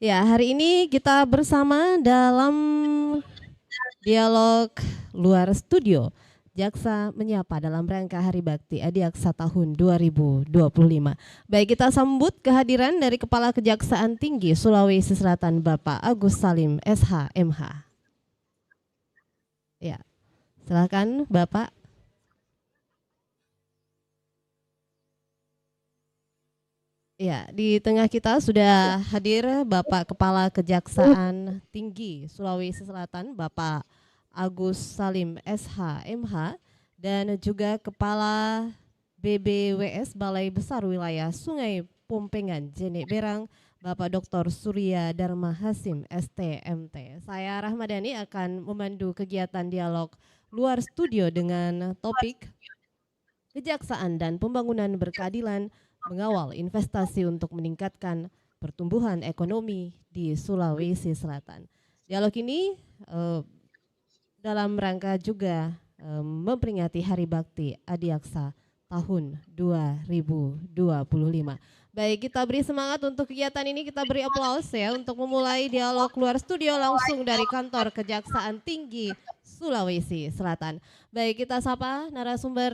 Ya, hari ini kita bersama dalam dialog luar studio. Jaksa menyapa dalam rangka Hari Bakti Adiaksa tahun 2025. Baik, kita sambut kehadiran dari Kepala Kejaksaan Tinggi Sulawesi Selatan Bapak Agus Salim SH MH. Ya, silakan Bapak. Ya, di tengah kita sudah hadir Bapak Kepala Kejaksaan Tinggi Sulawesi Selatan, Bapak Agus Salim SH MH, dan juga Kepala BBWS Balai Besar Wilayah Sungai Pompengan Jenek Berang, Bapak Dr. Surya Dharma Hasim STMT. Saya Rahmadani akan memandu kegiatan dialog luar studio dengan topik Kejaksaan dan Pembangunan Berkeadilan mengawal investasi untuk meningkatkan pertumbuhan ekonomi di Sulawesi Selatan. Dialog ini dalam rangka juga memperingati Hari Bakti Adiaksa tahun 2025. Baik, kita beri semangat untuk kegiatan ini, kita beri aplaus ya untuk memulai dialog luar studio langsung dari kantor Kejaksaan Tinggi Sulawesi Selatan. Baik, kita sapa narasumber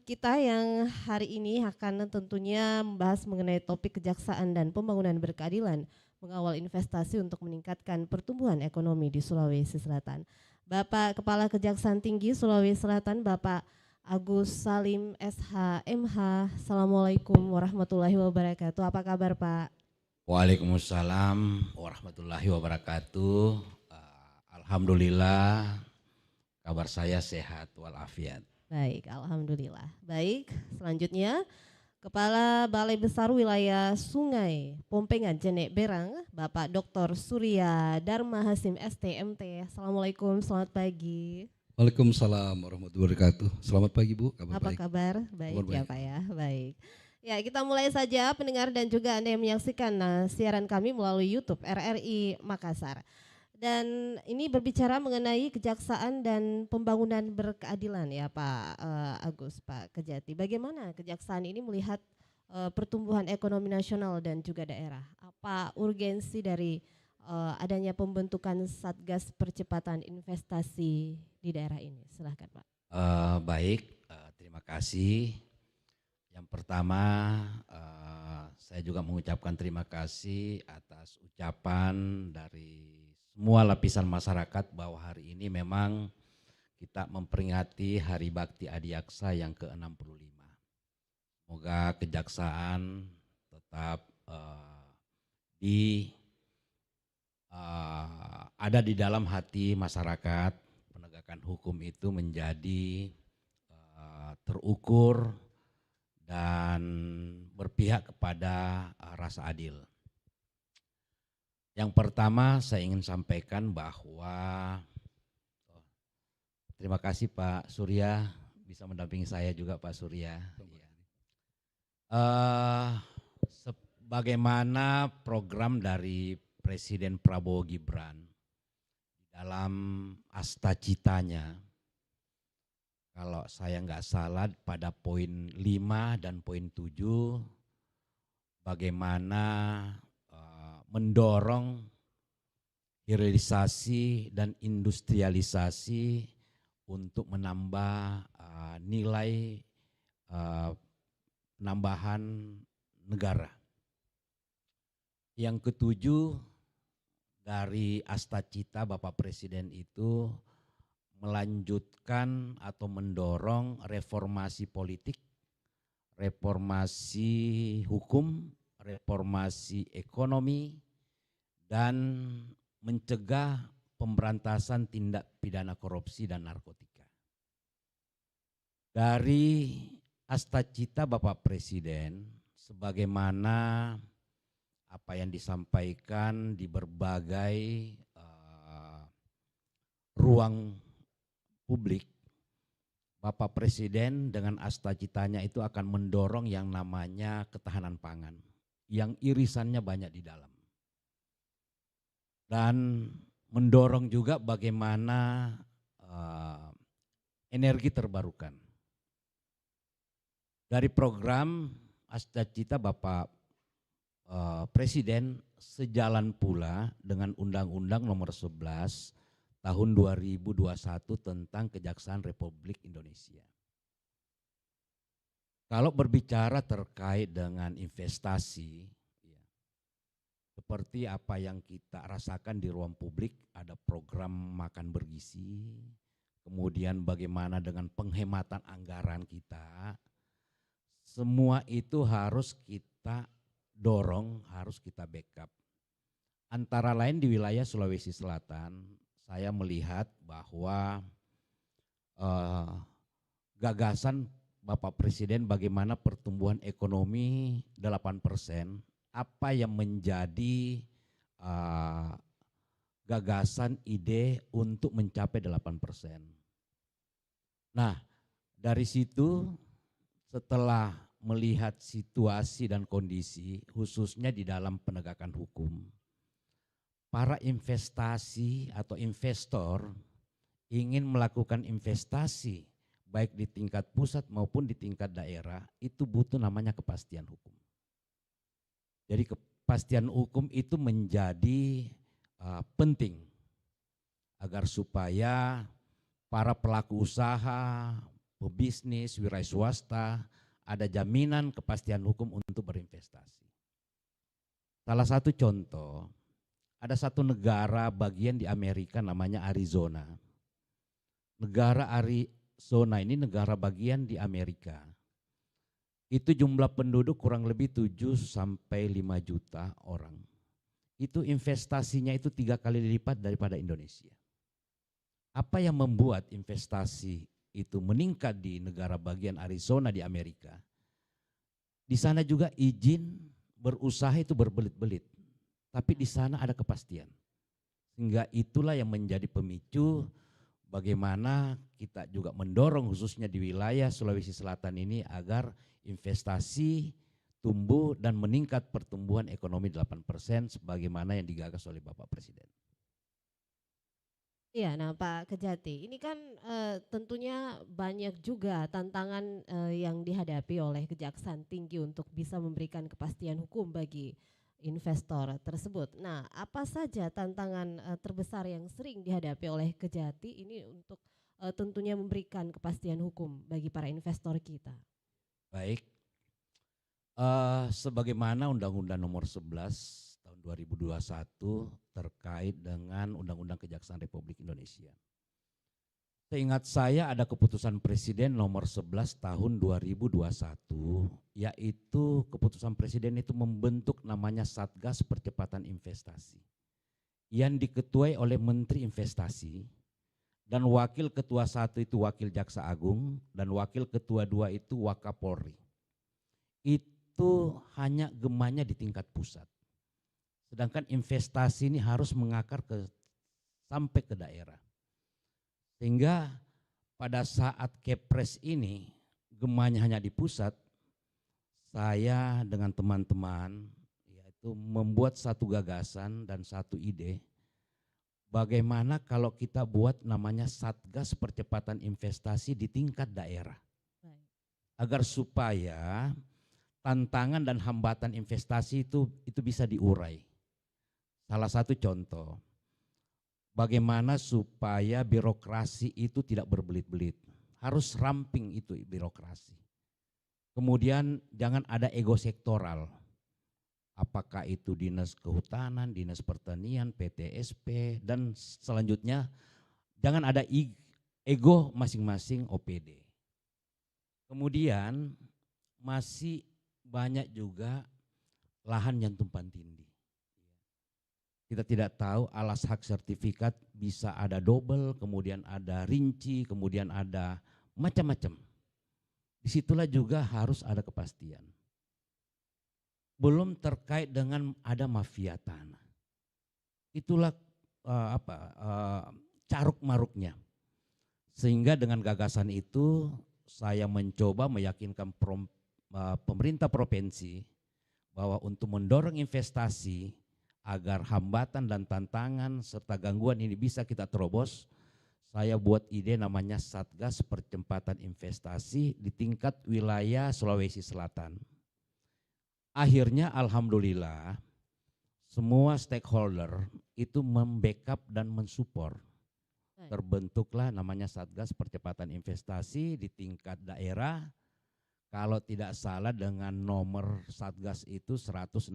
kita yang hari ini akan tentunya membahas mengenai topik kejaksaan dan pembangunan berkeadilan mengawal investasi untuk meningkatkan pertumbuhan ekonomi di Sulawesi Selatan. Bapak Kepala Kejaksaan Tinggi Sulawesi Selatan, Bapak Agus Salim SH MH. Assalamualaikum warahmatullahi wabarakatuh. Apa kabar Pak? Waalaikumsalam warahmatullahi wabarakatuh. Alhamdulillah kabar saya sehat walafiat. Baik, alhamdulillah. Baik, selanjutnya Kepala Balai Besar Wilayah Sungai Pompengan Jenek Berang, Bapak Dr. Surya Dharma Hasim STMT. Assalamualaikum, selamat pagi. Waalaikumsalam warahmatullahi wabarakatuh. Selamat pagi Bu, Apa kabar? Baik Kabar ya baik. Pak ya, baik. Ya, kita mulai saja pendengar dan juga Anda yang menyaksikan siaran kami melalui YouTube RRI Makassar. Dan ini berbicara mengenai kejaksaan dan pembangunan berkeadilan ya Pak Agus, Pak Kejati. Bagaimana kejaksaan ini melihat pertumbuhan ekonomi nasional dan juga daerah? Apa urgensi dari adanya pembentukan Satgas Percepatan Investasi di daerah ini? Silahkan Pak. Terima kasih. Yang pertama saya juga mengucapkan terima kasih atas ucapan dari semua lapisan masyarakat bahwa hari ini memang kita memperingati Hari Bakti Adiaksa yang ke-65. Semoga kejaksaan tetap ada di dalam hati masyarakat. Penegakan hukum itu menjadi terukur dan berpihak kepada rasa adil. Yang pertama saya ingin sampaikan bahwa terima kasih Pak Surya bisa mendampingi saya juga Pak Surya. Sebagaimana program dari Presiden Prabowo Gibran dalam Astacitanya, kalau saya nggak salah pada poin 5 dan poin 7, bagaimana mendorong hilirisasi dan industrialisasi untuk menambah nilai penambahan negara. Yang ketujuh dari Astacita Bapak Presiden itu melanjutkan atau mendorong reformasi politik, reformasi hukum, reformasi ekonomi, dan mencegah pemberantasan tindak pidana korupsi dan narkotika. Dari Astacita Bapak Presiden, sebagaimana apa yang disampaikan di berbagai ruang publik, Bapak Presiden dengan Astacitanya itu akan mendorong yang namanya ketahanan pangan, yang irisannya banyak di dalam. Dan mendorong juga bagaimana energi terbarukan. Dari program Astacita Bapak Presiden sejalan pula dengan Undang-Undang Nomor 11 Tahun 2021 tentang Kejaksaan Republik Indonesia. Kalau berbicara terkait dengan investasi, ya, seperti apa yang kita rasakan di ruang publik, ada program makan bergizi, kemudian bagaimana dengan penghematan anggaran kita, semua itu harus kita dorong, harus kita backup. Antara lain di wilayah Sulawesi Selatan, saya melihat bahwa gagasan Bapak Presiden bagaimana pertumbuhan ekonomi 8%, apa yang menjadi gagasan ide untuk mencapai 8%. Nah, dari situ setelah melihat situasi dan kondisi khususnya di dalam penegakan hukum, para investasi atau investor ingin melakukan investasi baik di tingkat pusat maupun di tingkat daerah, itu butuh namanya kepastian hukum. Jadi kepastian hukum itu menjadi penting agar supaya para pelaku usaha, pebisnis, wirai swasta ada jaminan kepastian hukum untuk berinvestasi. Salah satu contoh, ada satu negara bagian di Amerika namanya Arizona. Negara Arizona ini negara bagian di Amerika. Itu jumlah penduduk kurang lebih 7 sampai 5 juta orang. Itu investasinya itu 3 kali lipat daripada Indonesia. Apa yang membuat investasi itu meningkat di negara bagian Arizona di Amerika? Di sana juga izin berusaha itu berbelit-belit. Tapi di sana ada kepastian. Sehingga itulah yang menjadi pemicu bagaimana kita juga mendorong khususnya di wilayah Sulawesi Selatan ini agar investasi tumbuh dan meningkat pertumbuhan ekonomi 8% sebagaimana yang digagas oleh Bapak Presiden. Iya, nah Pak Kejati, ini kan tentunya banyak juga tantangan yang dihadapi oleh Kejaksaan Tinggi untuk bisa memberikan kepastian hukum bagi investor tersebut. Nah, apa saja tantangan terbesar yang sering dihadapi oleh Kejati ini untuk tentunya memberikan kepastian hukum bagi para investor kita? Baik, sebagaimana Undang-Undang Nomor 11 tahun 2021 terkait dengan Undang-Undang Kejaksaan Republik Indonesia. Seingat saya ada keputusan Presiden nomor 11 tahun 2021, yaitu keputusan Presiden itu membentuk namanya Satgas Percepatan Investasi yang diketuai oleh Menteri Investasi dan Wakil Ketua 1 itu Wakil Jaksa Agung dan Wakil Ketua 2 itu Wakapolri. Itu hanya gemanya di tingkat pusat. Sedangkan investasi ini harus mengakar sampai ke daerah. Sehingga pada saat Kepres ini gemanya hanya di pusat, saya dengan teman-teman yaitu membuat satu gagasan dan satu ide. Bagaimana kalau kita buat namanya Satgas Percepatan Investasi di tingkat daerah. Agar supaya tantangan dan hambatan investasi itu bisa diurai. Salah satu contoh, bagaimana supaya birokrasi itu tidak berbelit-belit. Harus ramping itu birokrasi. Kemudian jangan ada ego sektoral. Apakah itu Dinas Kehutanan, Dinas Pertanian, PTSP, dan selanjutnya jangan ada ego masing-masing OPD. Kemudian masih banyak juga lahan yang tumpang tindih. Kita tidak tahu alas hak sertifikat bisa ada double, kemudian ada rinci, kemudian ada macam-macam. Disitulah juga harus ada kepastian. Belum terkait dengan ada mafia tanah. Itulah caruk maruknya. Sehingga dengan gagasan itu saya mencoba meyakinkan pemerintah provinsi bahwa untuk mendorong investasi agar hambatan dan tantangan serta gangguan ini bisa kita terobos, saya buat ide namanya Satgas Percepatan Investasi di tingkat wilayah Sulawesi Selatan. Akhirnya alhamdulillah semua stakeholder itu membackup dan mensupport. Baik. Terbentuklah namanya Satgas Percepatan Investasi di tingkat daerah. Kalau tidak salah dengan nomor Satgas itu 161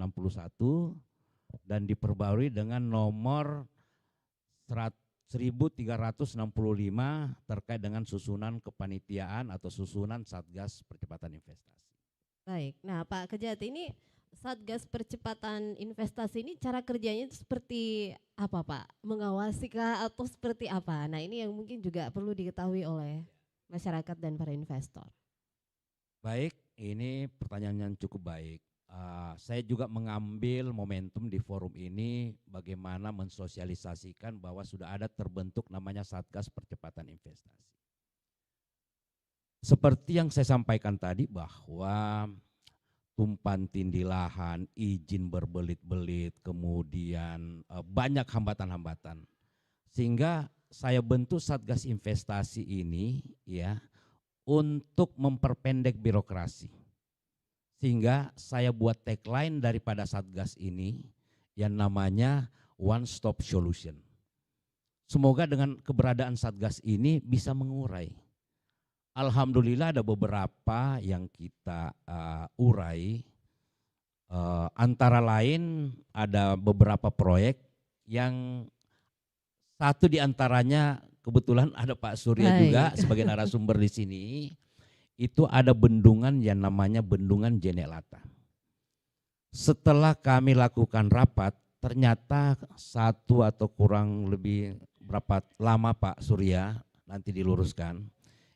dan diperbarui dengan nomor 1365 terkait dengan susunan kepanitiaan atau susunan Satgas Percepatan Investasi. Baik, nah Pak Kejati, ini Satgas Percepatan Investasi ini cara kerjanya itu seperti apa Pak? Mengawasi kah atau seperti apa? Nah ini yang mungkin juga perlu diketahui oleh masyarakat dan para investor. Baik, ini pertanyaan yang cukup baik. Saya juga mengambil momentum di forum ini bagaimana mensosialisasikan bahwa sudah ada terbentuk namanya Satgas Percepatan Investasi. Seperti yang saya sampaikan tadi bahwa tumpang tindih lahan, izin berbelit-belit, kemudian banyak hambatan-hambatan. Sehingga saya bentuk Satgas Investasi ini ya untuk memperpendek birokrasi. Sehingga saya buat tagline daripada Satgas ini yang namanya One Stop Solution. Semoga dengan keberadaan Satgas ini bisa mengurai. Alhamdulillah ada beberapa yang kita urai, antara lain ada beberapa proyek yang satu diantaranya kebetulan ada Pak Surya juga sebagai narasumber di sini. Itu ada bendungan yang namanya Bendungan Jenek Lata. Setelah kami lakukan rapat, ternyata satu atau kurang lebih berapa lama Pak Surya, nanti diluruskan,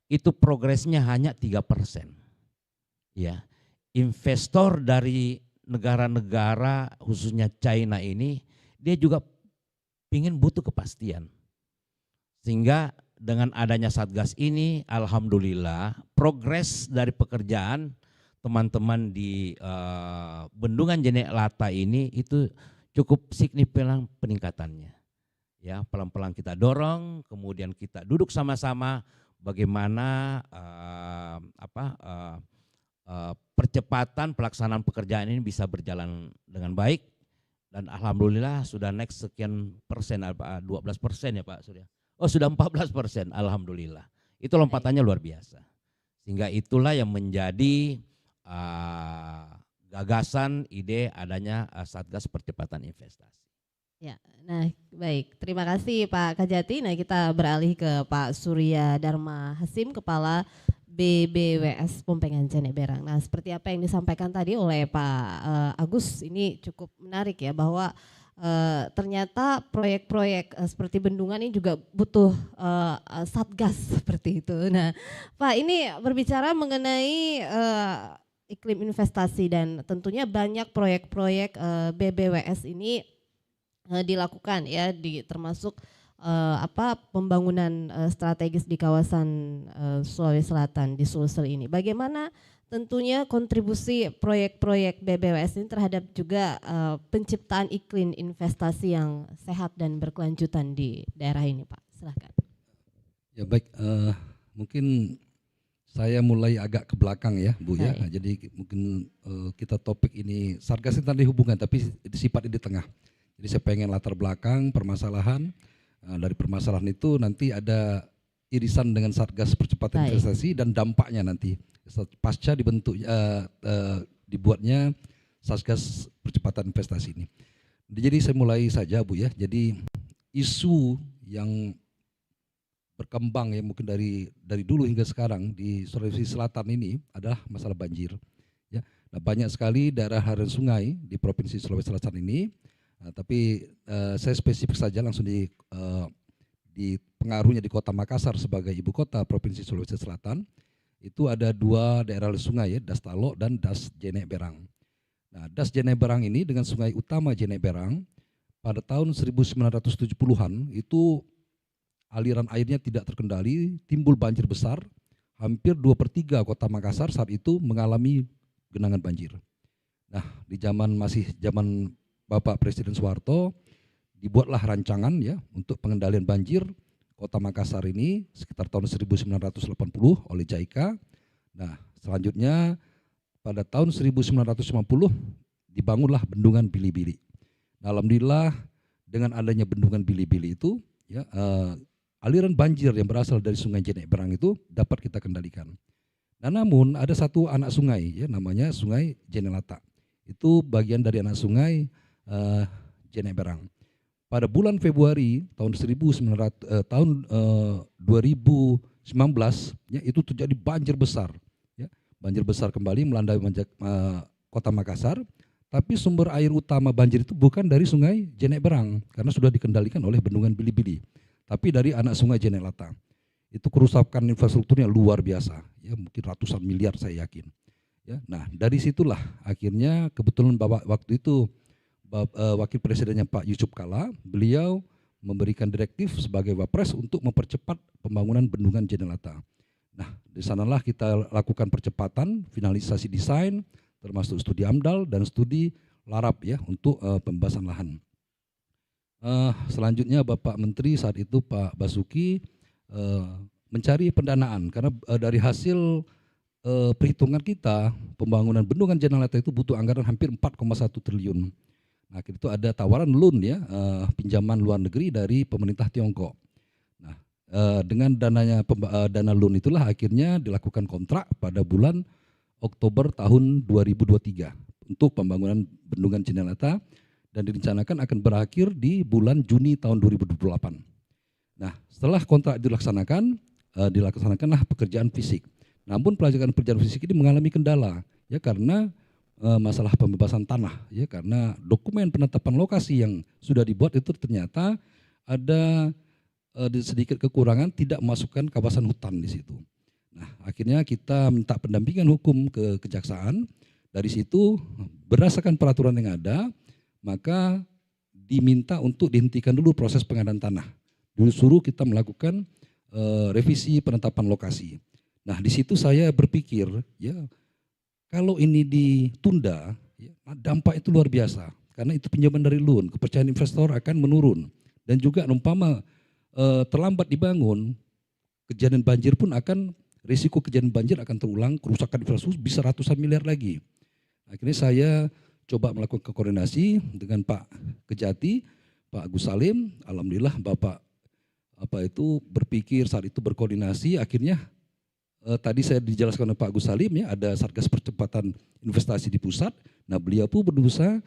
itu progresnya hanya 3%. Ya, investor dari negara-negara khususnya China ini, dia juga ingin butuh kepastian. Sehingga dengan adanya Satgas ini, alhamdulillah progres dari pekerjaan teman-teman di Bendungan Jenek Lata ini itu cukup signifikan peningkatannya. Ya, pelan-pelan kita dorong, kemudian kita duduk sama-sama bagaimana percepatan pelaksanaan pekerjaan ini bisa berjalan dengan baik, dan alhamdulillah sudah naik sekian persen, 12% ya Pak Surya. Oh sudah 14%, alhamdulillah. Itu lompatannya luar biasa. Sehingga itulah yang menjadi gagasan ide adanya Satgas Percepatan Investasi. Ya, nah baik, terima kasih Pak Kajati. Nah kita beralih ke Pak Surya Dharma Hasim, Kepala BBWS Pompengan Jenek Berang. Nah seperti apa yang disampaikan tadi oleh Pak Agus, ini cukup menarik ya, bahwa ternyata proyek-proyek seperti bendungan ini juga butuh satgas seperti itu. Nah, Pak, ini berbicara mengenai iklim investasi dan tentunya banyak proyek-proyek BBWS ini dilakukan ya, termasuk pembangunan strategis di kawasan Sulawesi Selatan di Sulsel ini. Bagaimana tentunya kontribusi proyek-proyek BBWS ini terhadap juga penciptaan iklim investasi yang sehat dan berkelanjutan di daerah ini, Pak? Silahkan. Ya baik, mungkin saya mulai agak ke belakang ya Bu ya. Nah, jadi mungkin kita topik ini Satgas ini tadi hubungan tapi sifatnya di tengah. Jadi saya pengen latar belakang permasalahan, dari permasalahan itu nanti ada irisan dengan Satgas Percepatan Investasi dan dampaknya nanti pasca dibuatnya Satgas Percepatan Investasi ini. Jadi saya mulai saja Bu ya. Jadi isu yang berkembang ya mungkin dari dulu hingga sekarang di Sulawesi Selatan ini adalah masalah banjir. Ya, nah, banyak sekali daerah aliran sungai di Provinsi Sulawesi Selatan ini. Tapi saya spesifik saja langsung di pengaruhnya di Kota Makassar sebagai ibu kota Provinsi Sulawesi Selatan. Itu ada dua daerah sungai ya, Das Talo dan Das Jenek Berang. Nah, Das Jenek Berang ini dengan sungai utama Jenek Berang pada tahun 1970-an itu aliran airnya tidak terkendali, timbul banjir besar. Hampir 2/3 Kota Makassar saat itu mengalami genangan banjir. Nah, di zaman Bapak Presiden Soeharto dibuatlah rancangan ya untuk pengendalian banjir Kota Makassar ini sekitar tahun 1980 oleh JICA. Nah, selanjutnya pada tahun 1950 dibangunlah Bendungan Bili-Bili. Nah, alhamdulillah dengan adanya bendungan Bili-Bili itu, ya, aliran banjir yang berasal dari Sungai Jenek Berang itu dapat kita kendalikan. Nah, namun ada satu anak sungai, ya, namanya Sungai Jenelata. Itu bagian dari anak sungai Jenek Berang. Pada bulan Februari tahun 2019, ya, itu terjadi banjir besar, ya. Banjir besar kembali melanda kota Makassar, tapi sumber air utama banjir itu bukan dari Sungai Jenek Berang karena sudah dikendalikan oleh bendungan Bili-Bili, tapi dari anak Sungai Jenelata. Itu kerusakan infrastrukturnya luar biasa, ya, mungkin ratusan miliar saya yakin. Ya, nah dari situlah akhirnya kebetulan waktu itu Wakil Presidennya Pak Yusuf Kala, beliau memberikan direktif sebagai Wapres untuk mempercepat pembangunan bendungan Jenelata. Nah, di sanalah kita lakukan percepatan, finalisasi desain, termasuk studi AMDAL dan studi LARAP, ya, untuk pembebasan lahan. Selanjutnya Bapak Menteri saat itu Pak Basuki mencari pendanaan karena dari hasil perhitungan kita pembangunan bendungan Jenelata itu butuh anggaran hampir 4,1 triliun. Nah, itu ada tawaran loan, ya, pinjaman luar negeri dari pemerintah Tiongkok. Nah, dengan dana loan itulah akhirnya dilakukan kontrak pada bulan Oktober tahun 2023 untuk pembangunan bendungan Jenelata dan direncanakan akan berakhir di bulan Juni tahun 2028. Nah, setelah kontrak dilaksanakanlah pekerjaan fisik. Namun pekerjaan fisik ini mengalami kendala, ya, karena masalah pembebasan tanah, ya, karena dokumen penetapan lokasi yang sudah dibuat itu ternyata ada sedikit kekurangan, tidak masukkan kawasan hutan di situ. Nah, akhirnya kita minta pendampingan hukum ke kejaksaan. Dari situ berdasarkan peraturan yang ada, maka diminta untuk dihentikan dulu proses pengadaan tanah. Disuruh kita melakukan revisi penetapan lokasi. Nah, di situ saya berpikir, ya, kalau ini ditunda, ya, dampak itu luar biasa. Karena itu pinjaman dari loan, kepercayaan investor akan menurun. Dan juga umpama terlambat dibangun, risiko kejadian banjir akan terulang, kerusakan infrastruktur bisa ratusan miliar lagi. Akhirnya saya coba melakukan koordinasi dengan Pak Kejati, Pak Agus Salim. Alhamdulillah Bapak berpikir saat itu berkoordinasi. Akhirnya tadi saya dijelaskan oleh Pak Agus Salim, ya, ada Satgas Percepatan Investasi di pusat. Nah, beliau pun berusaha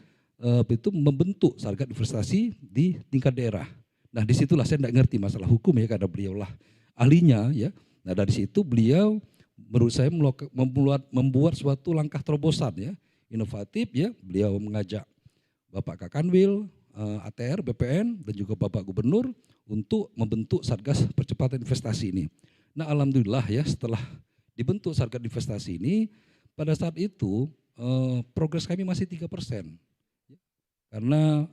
itu membentuk Satgas investasi di tingkat daerah. Nah, disitulah saya tidak ngerti masalah hukum, ya, karena beliaulah ahlinya, ya. Nah, dari situ beliau menurut saya membuat suatu langkah terobosan, ya, inovatif, ya. Beliau mengajak Bapak Kakanwil, ATR, BPN, dan juga Bapak Gubernur untuk membentuk Satgas Percepatan Investasi ini. Nah, alhamdulillah, ya, setelah dibentuk Satgas Investasi ini, pada saat itu progres kami masih 3%, karena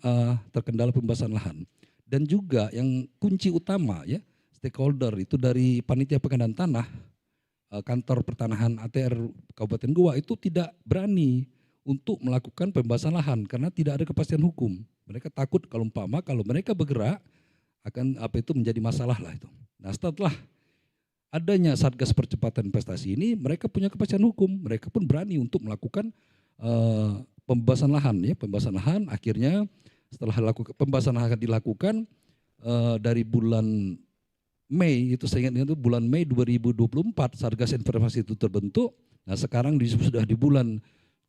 terkendala pembebasan lahan. Dan juga yang kunci utama, ya, stakeholder itu dari panitia pengadaan tanah, kantor pertanahan ATR Kabupaten Goa itu tidak berani untuk melakukan pembebasan lahan karena tidak ada kepastian hukum. Mereka takut kalau mereka bergerak akan menjadi masalah lah itu. Nah, setelah adanya Satgas Percepatan Investasi ini, mereka punya kepastian hukum, mereka pun berani untuk melakukan pembebasan lahan, ya, pembebasan lahan. Akhirnya setelah pembebasan lahan dilakukan dari bulan Mei, itu saya ingat itu bulan Mei 2024 Satgas Investasi itu terbentuk. Nah, sekarang sudah di bulan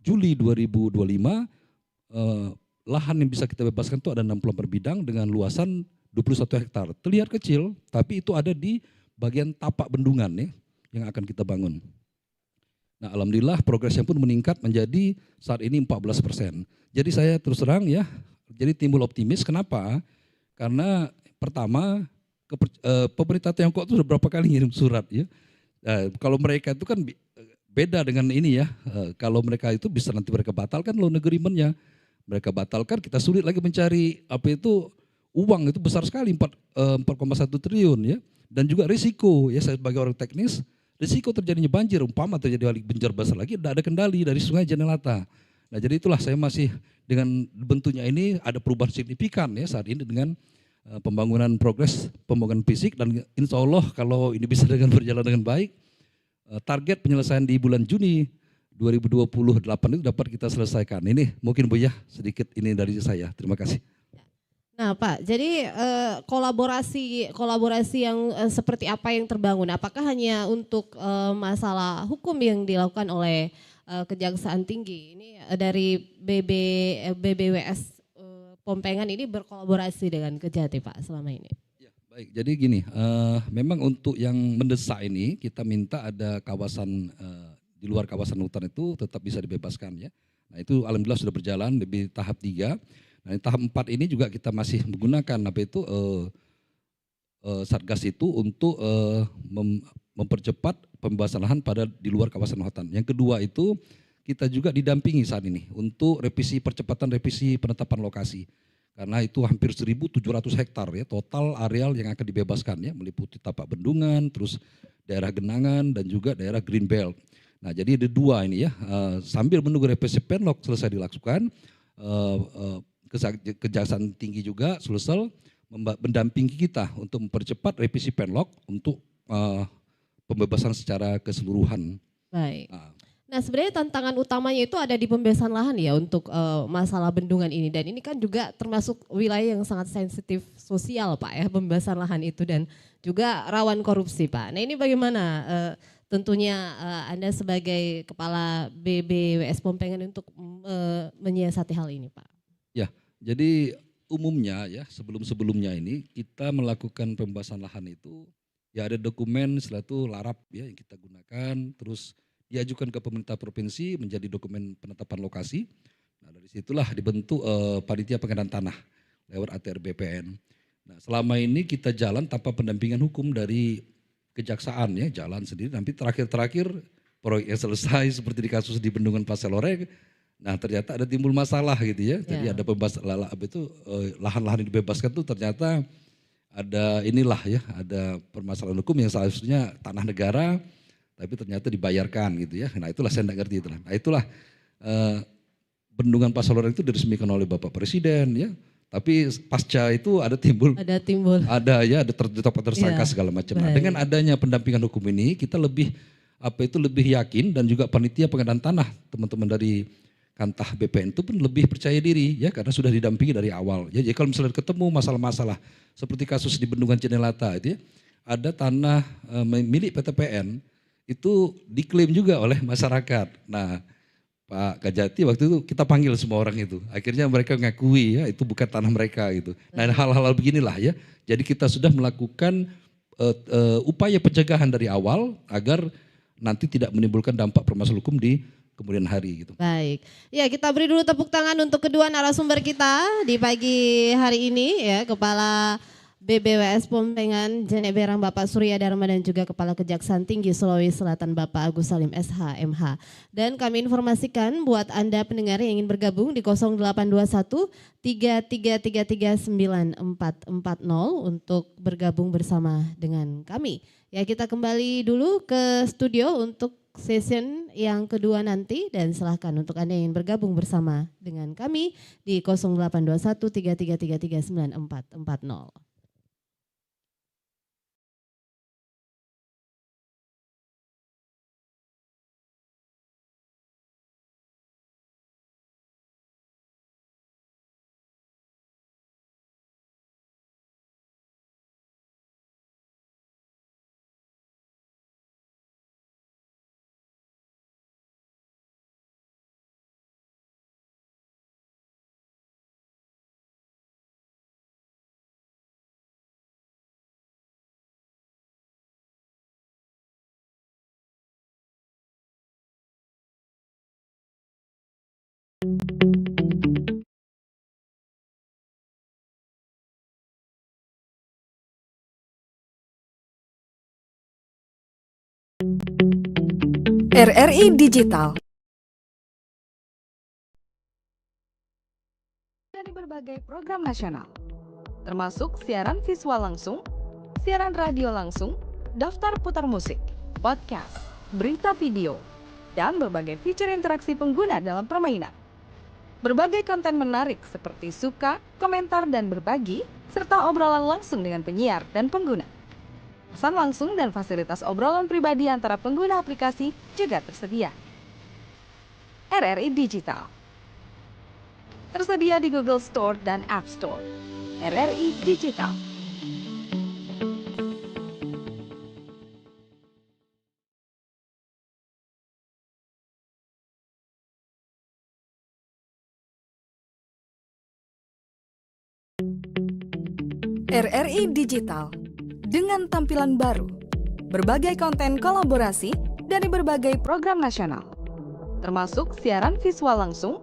Juli 2025 lahan yang bisa kita bebaskan itu ada 64 bidang dengan luasan 21 hektar. Terlihat kecil, tapi itu ada di bagian tapak bendungan, ya, yang akan kita bangun. Nah, alhamdulillah progresnya pun meningkat menjadi saat ini 14%. Jadi saya terus terang, ya, jadi timbul optimis. Kenapa? Karena pertama pemerintah Tiongkok itu sudah berapa kali ngirim surat, ya. Kalau mereka itu kan beda dengan ini, ya. Kalau mereka itu bisa nanti mereka batalkan loan agreement-nya. Mereka batalkan, kita sulit lagi mencari uang itu besar sekali 4,1 triliun, ya. Dan juga risiko, ya, saya sebagai orang teknis, risiko terjadinya banjir, umpama terjadi banjir besar lagi, tidak ada kendali dari Sungai Jenelata. Nah, jadi itulah saya masih dengan bentuknya ini ada perubahan signifikan, ya, saat ini dengan pembangunan fisik, dan insya Allah kalau ini bisa berjalan dengan baik, target penyelesaian di bulan Juni 2028 itu dapat kita selesaikan. Ini mungkin Bu ya, sedikit ini dari saya. Terima kasih. Nah Pak, jadi kolaborasi yang seperti apa yang terbangun? Apakah hanya untuk masalah hukum yang dilakukan oleh Kejaksaan Tinggi? Ini dari BBWS Pompengan ini berkolaborasi dengan Kejati Pak selama ini? Ya, baik, jadi gini, memang untuk yang mendesak ini kita minta ada kawasan di luar kawasan hutan itu tetap bisa dibebaskan ya. Nah itu alhamdulillah sudah berjalan lebih tahap 3. Nah, tahap 4 ini juga kita masih menggunakan Satgas itu untuk mempercepat pembebasan lahan pada di luar kawasan hutan. Yang kedua itu kita juga didampingi saat ini untuk percepatan revisi penetapan lokasi. Karena itu hampir 1.700 hektar ya total areal yang akan dibebaskan ya, meliputi tapak bendungan, terus daerah genangan dan juga daerah green belt. Nah jadi ada 2 ini ya, sambil menunggu revisi penlok selesai dilakukan, Kejaksaan Tinggi juga selesai mendampingi kita untuk mempercepat revisi penlok untuk pembebasan secara keseluruhan. Baik. Nah sebenarnya tantangan utamanya itu ada di pembebasan lahan ya untuk masalah bendungan ini, dan ini kan juga termasuk wilayah yang sangat sensitif sosial Pak ya, pembebasan lahan itu, dan juga rawan korupsi Pak. Nah ini bagaimana tentunya Anda sebagai Kepala BBWS Pompengan untuk menyiasati hal ini Pak? Ya, jadi umumnya ya sebelum-sebelumnya ini kita melakukan pembebasan lahan itu ya ada dokumen setelah itu larap ya yang kita gunakan, terus diajukan ke pemerintah provinsi menjadi dokumen penetapan lokasi. Nah dari situlah dibentuk panitia pengadaan tanah lewat ATR BPN. Nah selama ini kita jalan tanpa pendampingan hukum dari kejaksaan ya, jalan sendiri. Nanti terakhir proyeknya selesai seperti di kasus di Bendungan Pasir Loreng. Nah ternyata ada timbul masalah gitu ya. Jadi ada lahan-lahan yang dibebaskan tuh ternyata ada ada permasalahan hukum yang seharusnya tanah negara, tapi ternyata dibayarkan gitu ya. Nah itulah saya tidak ngerti itulah. Nah itulah Bendungan Pasir Loreng itu diresmikan oleh Bapak Presiden ya. Tapi pasca itu ada tersangka segala macam. Nah, dengan adanya pendampingan hukum ini kita lebih yakin, dan juga panitia pengadaan tanah teman-teman dari Kantah BPN itu pun lebih percaya diri ya karena sudah didampingi dari awal. Ya, jadi kalau misalnya ketemu masalah-masalah seperti kasus di Bendungan Cinelata itu ya, ada tanah milik PTPN itu diklaim juga oleh masyarakat. Nah, Pak Kejati waktu itu kita panggil semua orang itu. Akhirnya mereka ngakui ya itu bukan tanah mereka gitu. Nah hal-hal beginilah ya. Jadi kita sudah melakukan upaya pencegahan dari awal agar nanti tidak menimbulkan dampak permasalahan hukum di kemudian hari gitu. Baik. Ya kita beri dulu tepuk tangan untuk kedua narasumber kita di pagi hari ini ya, Kepala BBWS Pompengan Jenek Berang Bapak Surya Dharma dan juga Kepala Kejaksaan Tinggi Sulawesi Selatan Bapak Agus Salim SH MH. Dan kami informasikan buat Anda pendengar yang ingin bergabung di 0821 3333 9440 untuk bergabung bersama dengan kami. Ya kita kembali dulu ke studio untuk session yang kedua nanti, dan silahkan untuk Anda yang ingin bergabung bersama dengan kami di 0821 3333 9440. RRI Digital. Dari berbagai program nasional, termasuk siaran visual langsung, siaran radio langsung, daftar putar musik, podcast, berita video, dan berbagai fitur interaksi pengguna dalam permainan. Berbagai konten menarik seperti suka, komentar, dan berbagi, serta obrolan langsung dengan penyiar dan pengguna. Pesan langsung dan fasilitas obrolan pribadi antara pengguna aplikasi juga tersedia. RRI Digital. Tersedia di Google Store dan App Store. RRI Digital. RRI Digital dengan tampilan baru, berbagai konten kolaborasi dari berbagai program nasional, termasuk siaran visual langsung,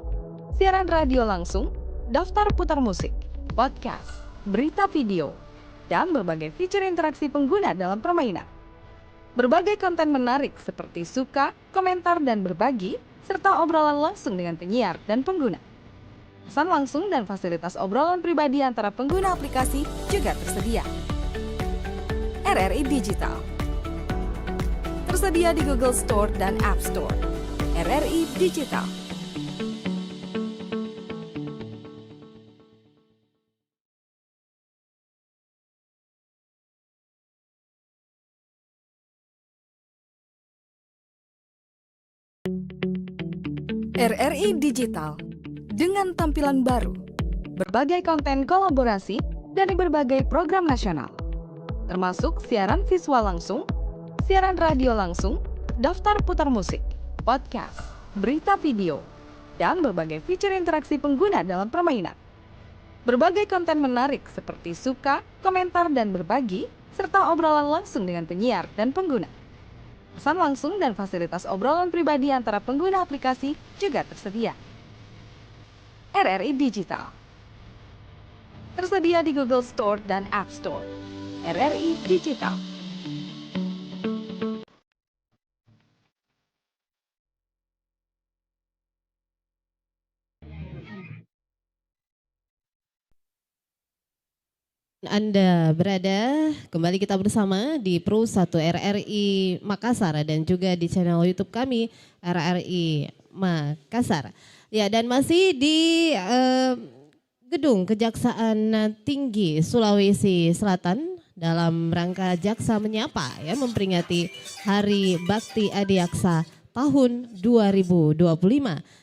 siaran radio langsung, daftar putar musik, podcast, berita video, dan berbagai fitur interaksi pengguna dalam permainan. Berbagai konten menarik seperti suka, komentar, dan berbagi, serta obrolan langsung dengan penyiar dan pengguna. Pesan langsung dan fasilitas obrolan pribadi antara pengguna aplikasi juga tersedia. RRI Digital. Tersedia di Google Store dan App Store. RRI Digital. RRI Digital dengan tampilan baru, berbagai konten kolaborasi dari berbagai program nasional, termasuk siaran visual langsung, siaran radio langsung, daftar putar musik, podcast, berita video, dan berbagai fitur interaksi pengguna dalam permainan. Berbagai konten menarik seperti suka, komentar, dan berbagi, serta obrolan langsung dengan penyiar dan pengguna. Pesan langsung dan fasilitas obrolan pribadi antara pengguna aplikasi juga tersedia. RRI Digital. Tersedia di Google Store dan App Store. RRI Digital. Anda berada kembali kita bersama di Pro 1 RRI Makassar dan juga di channel YouTube kami RRI Makassar. Ya, dan masih di Gedung Kejaksaan Tinggi Sulawesi Selatan dalam rangka Jaksa Menyapa ya memperingati Hari Bakti Adiaksa tahun 2025.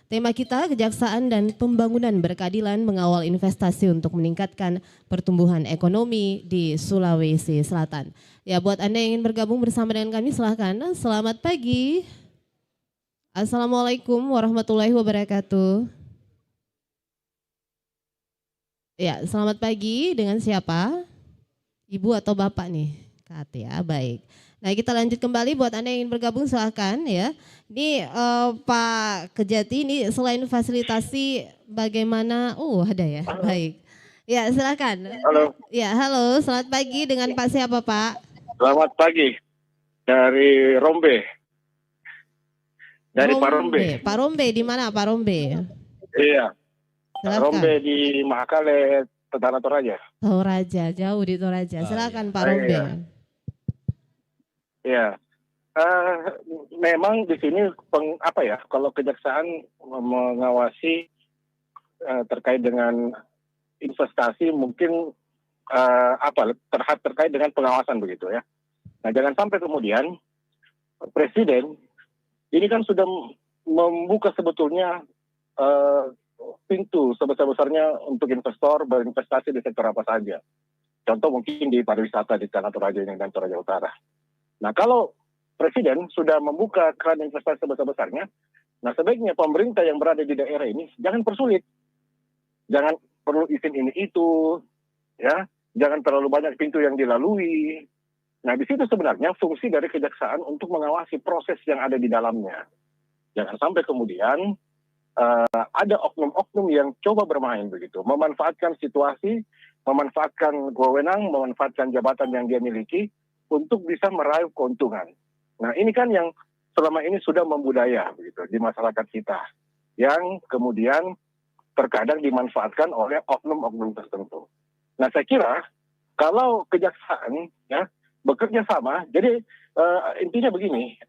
Tema kita Kejaksaan dan Pembangunan Berkeadilan mengawal investasi untuk meningkatkan pertumbuhan ekonomi di Sulawesi Selatan. Ya, buat Anda yang ingin bergabung bersama dengan kami silahkan. Selamat pagi. Assalamualaikum warahmatullahi wabarakatuh. Ya, selamat pagi. Dengan siapa? Ibu atau Bapak nih? Kat ya, baik. Nah, kita lanjut kembali buat Anda yang ingin bergabung silahkan ya. Ini Pak Kejati ini selain fasilitasi bagaimana? Ada ya, baik. Ya, silakan. Halo. Ya, halo. Selamat pagi. Dengan Pak siapa, Pak? Selamat pagi. Dari Rombe. Dari Pak Rombe. Pak Rombe di mana Pak Rombe? Iya. Silakan. Rombe di Mahakale, Tetangga Toraja. Toraja, jauh di Toraja. Silakan Pak Rombe. Iya. Memang di sini kalau kejaksaan mengawasi terkait dengan investasi mungkin terkait dengan pengawasan begitu ya. Nah, jangan sampai kemudian Presiden ini kan sudah membuka sebetulnya pintu sebesar-besarnya untuk investor berinvestasi di sektor apa saja. Contoh mungkin di pariwisata di Tanah Toraja ini dan Toraja Utara. Nah, kalau Presiden sudah membuka keran investasi sebesar-besarnya, nah sebaiknya pemerintah yang berada di daerah ini jangan persulit. Jangan perlu izin ini itu, ya. Jangan terlalu banyak pintu yang dilalui. Nah, di situ sebenarnya fungsi dari kejaksaan untuk mengawasi proses yang ada di dalamnya. Jangan sampai kemudian ada oknum-oknum yang coba bermain begitu, memanfaatkan situasi, memanfaatkan wewenang, memanfaatkan jabatan yang dia miliki untuk bisa meraih keuntungan. Nah, ini kan yang selama ini sudah membudaya begitu di masyarakat kita, yang kemudian terkadang dimanfaatkan oleh oknum-oknum tertentu. Nah, saya kira kalau kejaksaan ya bekerja sama, jadi intinya begini,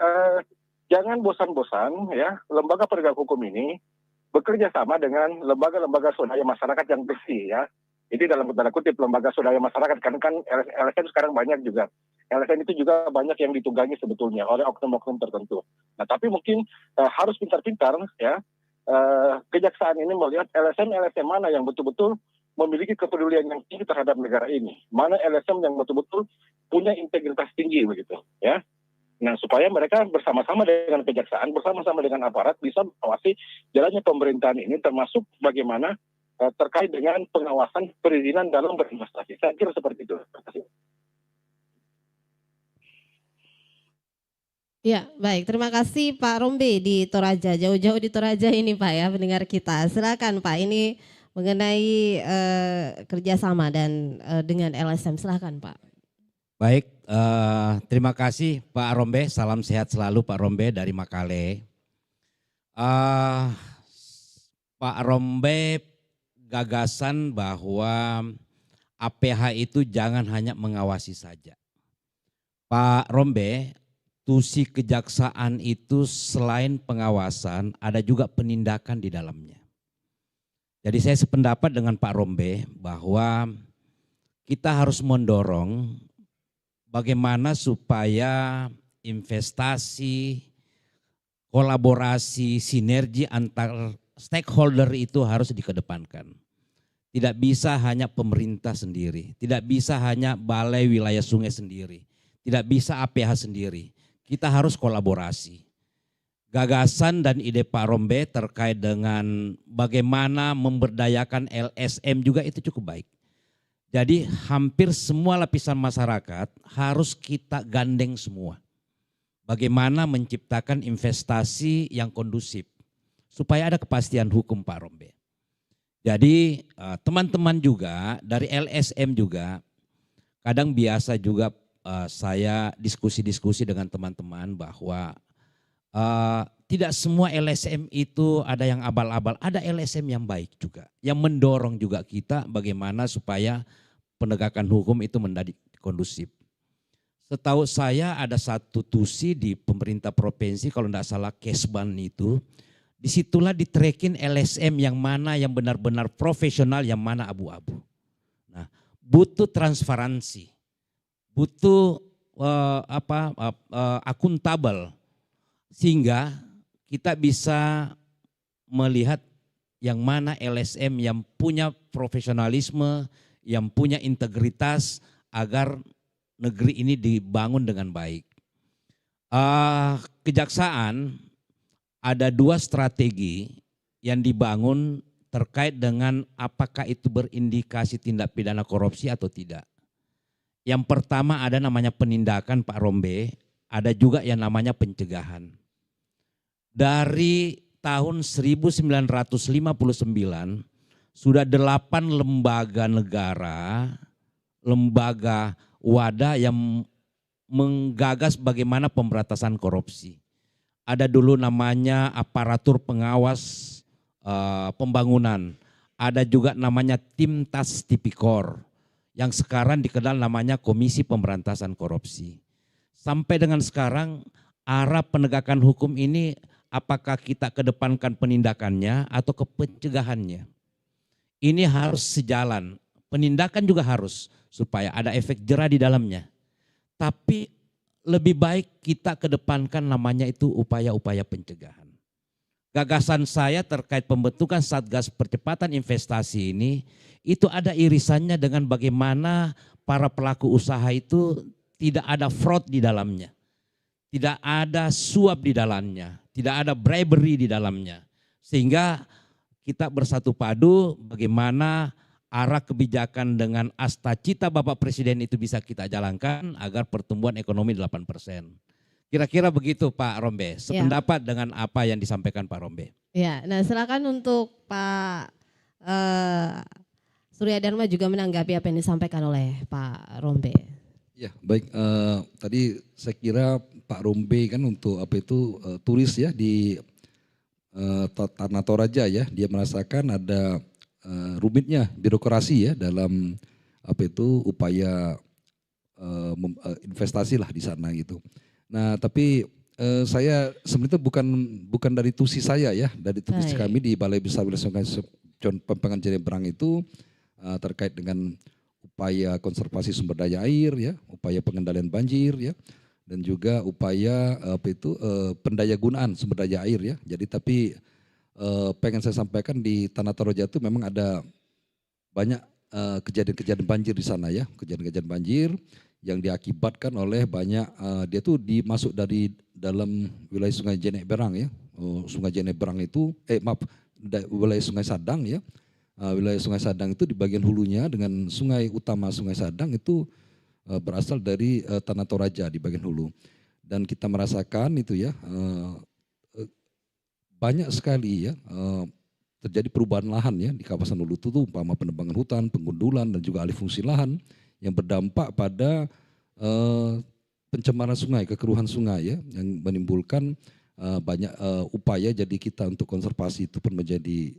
jangan bosan-bosan ya lembaga penegak hukum ini bekerja sama dengan lembaga-lembaga swadaya masyarakat yang bersih ya. Ini dalam tanda kutip lembaga swadaya masyarakat, karena kan LSM sekarang banyak juga. LSM itu juga banyak yang ditunggangi sebetulnya oleh oknum-oknum tertentu. Nah, tapi mungkin harus pintar-pintar ya kejaksaan ini melihat LSM mana yang betul-betul memiliki kepedulian yang tinggi terhadap negara ini, mana LSM yang betul-betul punya integritas tinggi begitu, ya. Nah, supaya mereka bersama-sama dengan kejaksaan, bersama-sama dengan aparat bisa mengawasi jalannya pemerintahan ini, termasuk bagaimana terkait dengan pengawasan perizinan dalam berinvestasi. Saya kira seperti itu. Terima kasih. Ya, baik. Terima kasih Pak Rombe di Toraja. Jauh-jauh di Toraja ini Pak ya, pendengar kita. Silakan Pak, ini mengenai kerjasama dan dengan LSM. Silakan Pak. Baik, terima kasih Pak Rombe. Salam sehat selalu Pak Rombe dari Makale. Pak Rombe gagasan bahwa APH itu jangan hanya mengawasi saja. Pak Rombe, tusi kejaksaan itu selain pengawasan ada juga penindakan di dalamnya. Jadi saya sependapat dengan Pak Rombe bahwa kita harus mendorong bagaimana supaya investasi, kolaborasi, sinergi antar stakeholder itu harus dikedepankan. Tidak bisa hanya pemerintah sendiri, tidak bisa hanya Balai Wilayah Sungai sendiri, tidak bisa APH sendiri. Kita harus kolaborasi. Gagasan dan ide Pak Rombe terkait dengan bagaimana memberdayakan LSM juga itu cukup baik. Jadi hampir semua lapisan masyarakat harus kita gandeng semua. Bagaimana menciptakan investasi yang kondusif supaya ada kepastian hukum Pak Rombe. Jadi teman-teman juga dari LSM juga kadang biasa juga saya diskusi-diskusi dengan teman-teman bahwa tidak semua LSM itu ada yang abal-abal, ada LSM yang baik juga, yang mendorong juga kita bagaimana supaya penegakan hukum itu menjadi kondusif. Setahu saya ada satu tusi di pemerintah provinsi, kalau tidak salah Kesban itu, disitulah ditrekin LSM yang mana yang benar-benar profesional, yang mana abu-abu. Nah, butuh transparansi. Butuh akuntabel sehingga kita bisa melihat yang mana LSM yang punya profesionalisme, yang punya integritas agar negeri ini dibangun dengan baik. Kejaksaan ada dua strategi yang dibangun terkait dengan apakah itu berindikasi tindak pidana korupsi atau tidak. Yang pertama ada namanya penindakan Pak Rombe, ada juga yang namanya pencegahan. Dari tahun 1959 sudah 8 lembaga negara, lembaga wadah yang menggagas bagaimana pemberantasan korupsi. Ada dulu namanya aparatur pengawas pembangunan, ada juga namanya tim tas tipikor, yang sekarang dikenal namanya Komisi Pemberantasan Korupsi. Sampai dengan sekarang arah penegakan hukum ini apakah kita kedepankan penindakannya atau ke pencegahannya. Ini harus sejalan, penindakan juga harus supaya ada efek jera di dalamnya. Tapi lebih baik kita kedepankan namanya itu upaya-upaya pencegahan. Gagasan saya terkait pembentukan Satgas Percepatan Investasi ini, itu ada irisannya dengan bagaimana para pelaku usaha itu tidak ada fraud di dalamnya. Tidak ada suap di dalamnya, tidak ada bribery di dalamnya. Sehingga kita bersatu padu bagaimana arah kebijakan dengan asta-cita Bapak Presiden itu bisa kita jalankan agar pertumbuhan ekonomi 8%. Kira-kira begitu Pak Rombe, sependapat dengan apa yang disampaikan Pak Rombe. Ya, nah silakan untuk Pak Surya Dharma juga menanggapi apa yang disampaikan oleh Pak Rombe. Ya baik, tadi saya kira Pak Rombe kan untuk turis ya di Tanah Toraja ya, dia merasakan ada rumitnya birokrasi ya dalam upaya investasi lah di sana gitu. Nah tapi saya sebenarnya bukan dari tusi saya ya, dari tusi kami di Balai Besar Wilayah Sungai Pembangunan Jenebrang itu terkait dengan upaya konservasi sumber daya air ya, upaya pengendalian banjir ya, dan juga upaya pendayagunaan sumber daya air ya. Jadi tapi pengen saya sampaikan di Tanah Toraja itu memang ada banyak kejadian-kejadian banjir di sana ya, kejadian-kejadian banjir yang diakibatkan oleh banyak dia tuh dimasuk dari dalam wilayah Sungai Jenek Berang ya. Sungai Jenek Berang itu wilayah Sungai Sadang ya. Wilayah Sungai Sadang itu di bagian hulunya dengan sungai utama Sungai Sadang itu berasal dari Tanah Toraja di bagian hulu. Dan kita merasakan itu ya banyak sekali ya terjadi perubahan lahan ya di kawasan hulu itu umpama penebangan hutan, penggundulan dan juga alih fungsi lahan yang berdampak pada pencemaran sungai, kekeruhan sungai ya yang menimbulkan banyak upaya jadi kita untuk konservasi itu pun menjadi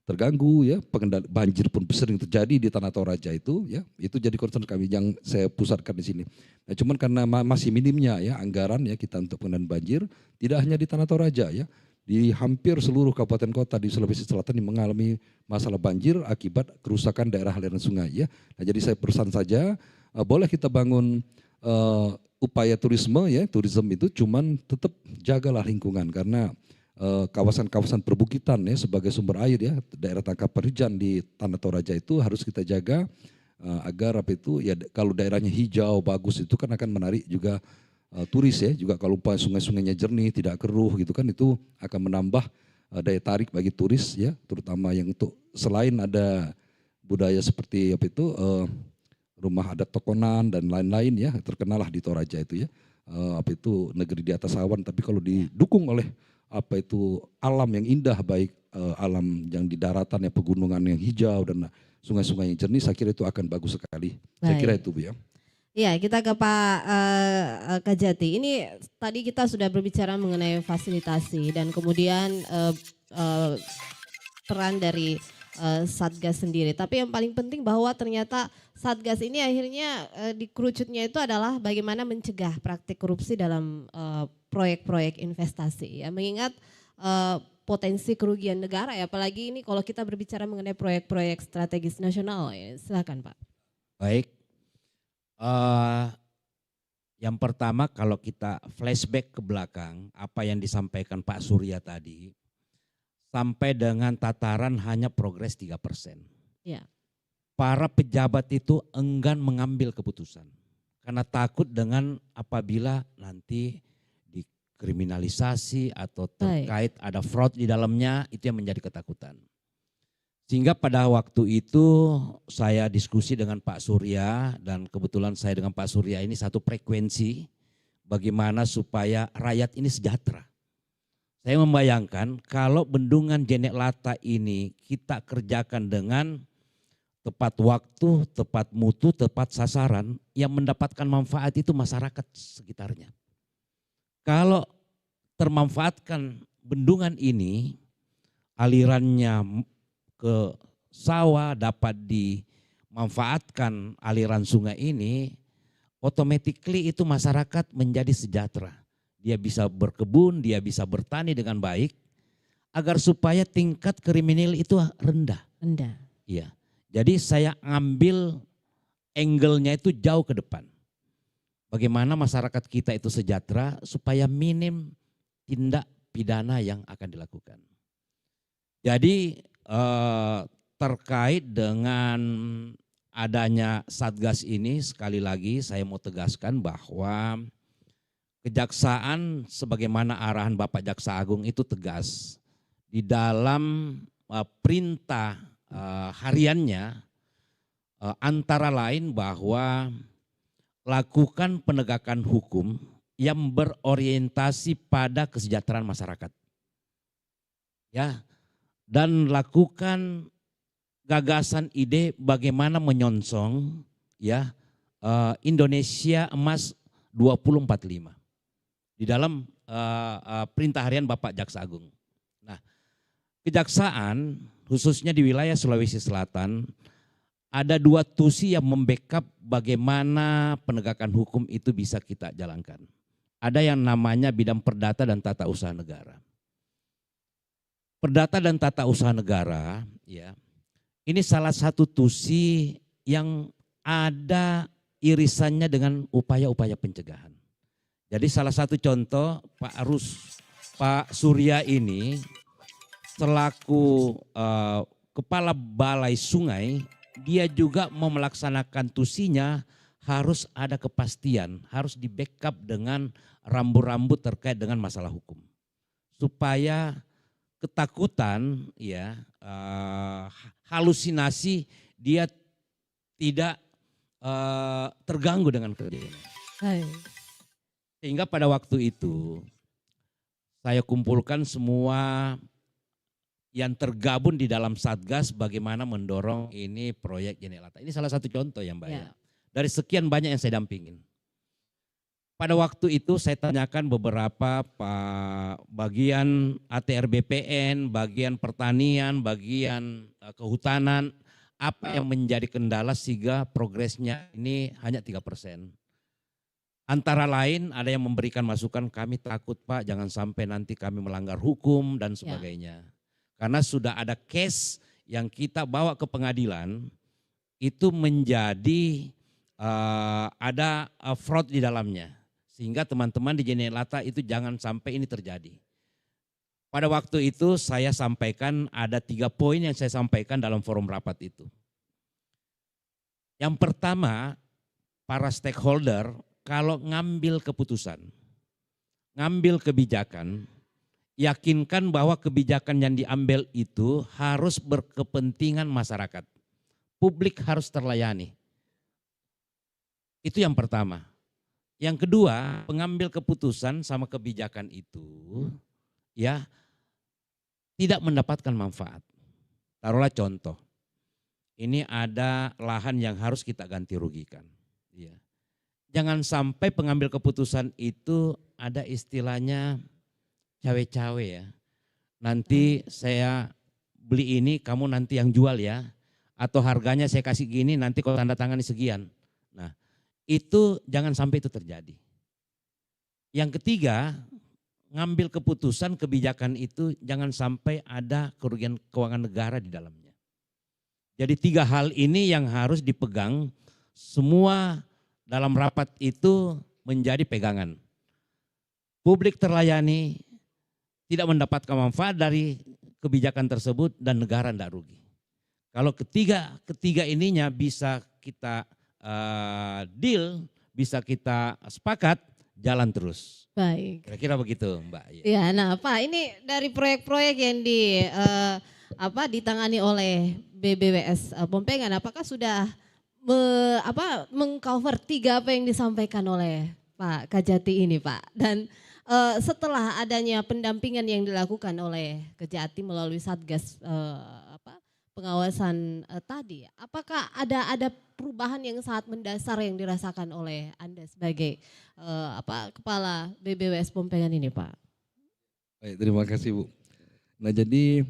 terganggu ya, banjir pun sering terjadi di Tanah Toraja itu ya, itu jadi concern kami yang saya pusatkan di sini. Nah, cuman karena masih minimnya ya anggaran ya kita untuk pengendalian banjir, tidak hanya di Tanah Toraja ya, di hampir seluruh kabupaten kota di Sulawesi Selatan yang mengalami masalah banjir akibat kerusakan daerah aliran sungai ya. Nah, jadi saya pesan saja boleh kita bangun upaya turisme ya, turisme itu cuman tetap jagalah lingkungan karena kawasan-kawasan perbukitan ya sebagai sumber air ya, daerah tangkapan hujan di Tanah Toraja itu harus kita jaga agar apa itu ya kalau daerahnya hijau bagus itu kan akan menarik juga turis ya, juga kalau sungai-sungainya jernih tidak keruh gitu kan itu akan menambah daya tarik bagi turis ya, terutama yang untuk selain ada budaya seperti apa itu rumah adat Tokonan dan lain-lain ya, terkenalah di Toraja itu ya, apa itu negeri di atas awan, tapi kalau didukung oleh apa itu alam yang indah baik alam yang di daratan ya, pegunungan yang hijau dan sungai-sungai yang jernih, saya kira itu akan bagus sekali. Saya kira itu Bu ya. Iya, kita ke Pak Kajati. Ini tadi kita sudah berbicara mengenai fasilitasi dan kemudian peran dari Satgas sendiri. Tapi yang paling penting bahwa ternyata Satgas ini akhirnya dikerucutnya itu adalah bagaimana mencegah praktik korupsi dalam proyek-proyek investasi. Ya, mengingat potensi kerugian negara ya, apalagi ini kalau kita berbicara mengenai proyek-proyek strategis nasional. Ya, silakan Pak. Baik. Yang pertama kalau kita flashback ke belakang apa yang disampaikan Pak Surya tadi sampai dengan tataran hanya progres 3%. Ya. Para pejabat itu enggan mengambil keputusan karena takut dengan apabila nanti dikriminalisasi atau terkait ada fraud di dalamnya, itu yang menjadi ketakutan. Sehingga pada waktu itu saya diskusi dengan Pak Surya dan kebetulan saya dengan Pak Surya ini satu frekuensi bagaimana supaya rakyat ini sejahtera. Saya membayangkan kalau bendungan Jenek Lata ini kita kerjakan dengan tepat waktu, tepat mutu, tepat sasaran, yang mendapatkan manfaat itu masyarakat sekitarnya. Kalau termanfaatkan bendungan ini, alirannya ke sawah dapat dimanfaatkan aliran sungai ini, automatically itu masyarakat menjadi sejahtera. Dia bisa berkebun, dia bisa bertani dengan baik, agar supaya tingkat kriminal itu rendah. Rendah. Iya. Jadi saya ambil angle-nya itu jauh ke depan. Bagaimana masyarakat kita itu sejahtera supaya minim tindak pidana yang akan dilakukan. Jadi terkait dengan adanya Satgas ini, sekali lagi saya mau tegaskan bahwa Kejaksaan sebagaimana arahan Bapak Jaksa Agung itu tegas di dalam perintah hariannya, antara lain bahwa lakukan penegakan hukum yang berorientasi pada kesejahteraan masyarakat. Ya. Dan lakukan gagasan ide bagaimana menyongsong ya Indonesia Emas 2045 di dalam perintah harian Bapak Jaksa Agung. Nah, Kejaksaan khususnya di wilayah Sulawesi Selatan ada 2 tusi yang membackup bagaimana penegakan hukum itu bisa kita jalankan. Ada yang namanya bidang perdata dan tata usaha negara. Perdata dan tata usaha negara, ya, ini salah satu tusi yang ada irisannya dengan upaya-upaya pencegahan. Jadi salah satu contoh Pak Surya ini selaku kepala balai sungai, dia juga mau melaksanakan tusinya harus ada kepastian, harus di backup dengan rambu-rambu terkait dengan masalah hukum. Supaya ketakutan, ya, halusinasi dia tidak terganggu dengan kerjanya. Sehingga pada waktu itu saya kumpulkan semua yang tergabung di dalam Satgas bagaimana mendorong ini proyek JNE Lata. Ini salah satu contoh ya Mbak ya. Dari sekian banyak yang saya dampingin. Pada waktu itu saya tanyakan beberapa bagian ATR BPN, bagian pertanian, bagian kehutanan, apa yang menjadi kendala sehingga progresnya ini hanya 3%. Antara lain ada yang memberikan masukan, kami takut Pak jangan sampai nanti kami melanggar hukum dan sebagainya. Karena sudah ada case yang kita bawa ke pengadilan, itu menjadi ada fraud di dalamnya. Sehingga teman-teman di JNE Lata itu jangan sampai ini terjadi. Pada waktu itu saya sampaikan ada 3 poin yang saya sampaikan dalam forum rapat itu. Yang pertama, para stakeholder kalau ngambil keputusan, ngambil kebijakan, yakinkan bahwa kebijakan yang diambil itu harus berkepentingan masyarakat. Publik harus terlayani. Itu yang pertama. Yang kedua, pengambil keputusan sama kebijakan itu ya tidak mendapatkan manfaat. Taruhlah contoh. Ini ada lahan yang harus kita ganti rugikan. Ya. Jangan sampai pengambil keputusan itu ada istilahnya cawe-cawe ya. Nanti saya beli ini, kamu nanti yang jual ya. Atau harganya saya kasih gini, nanti kalau tanda tangan sekian. Nah, itu jangan sampai itu terjadi. Yang ketiga, ngambil keputusan kebijakan itu jangan sampai ada kerugian keuangan negara di dalamnya. Jadi 3 hal ini yang harus dipegang semua dalam rapat itu menjadi pegangan. Publik terlayani, tidak mendapatkan manfaat dari kebijakan tersebut dan negara tidak rugi. Kalau ketiga ininya bisa kita deal, bisa kita sepakat, jalan terus. Baik. Kira-kira begitu Mbak. Ya, nah Pak, ini dari proyek-proyek yang ditangani oleh BBWS Pompengan, apakah sudah mengcover 3 apa yang disampaikan oleh Pak Kajati ini Pak? Dan setelah adanya pendampingan yang dilakukan oleh Kejati melalui Satgas pengawasan tadi, apakah ada perubahan yang sangat mendasar yang dirasakan oleh Anda sebagai kepala BBWS Pompengan ini Pak? Baik, terima kasih Bu. Nah jadi